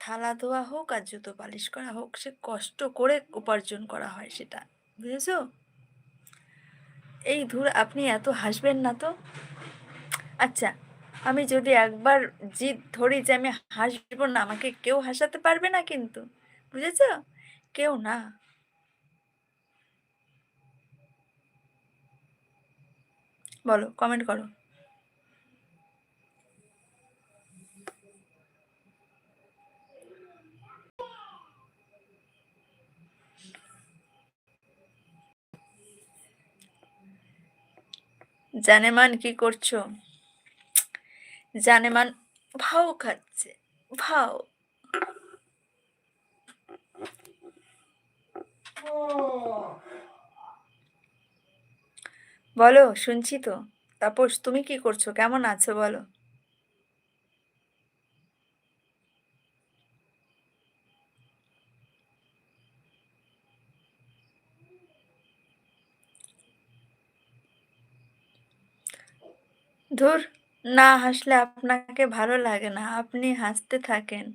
থালা ধোয়া হোক আর জুতো পালিশ করা হোক, সে কষ্ট করে উপার্জন করা হয় সেটা। বুঝেছো? এই ধুর, আপনি এত হাসবেন না তো। আচ্ছা, আমি যদি একবার জিদ ধরি যে আমি হাসবো না, আমাকে কেউ হাসাতে পারবে না কিন্তু। বুঝেছো? কেউ না। বলো, কমেন্ট করো। জানেমান কি করছো? জানেমান ভাও খাচ্ছে। ভাও। বলো, শুনছি তো। তাপস, তুমি কি করছো? কেমন আছো বলো। ধুর, না হাসলে আপনাকে ভালো লাগে না, আপনি হাসতে থাকেন।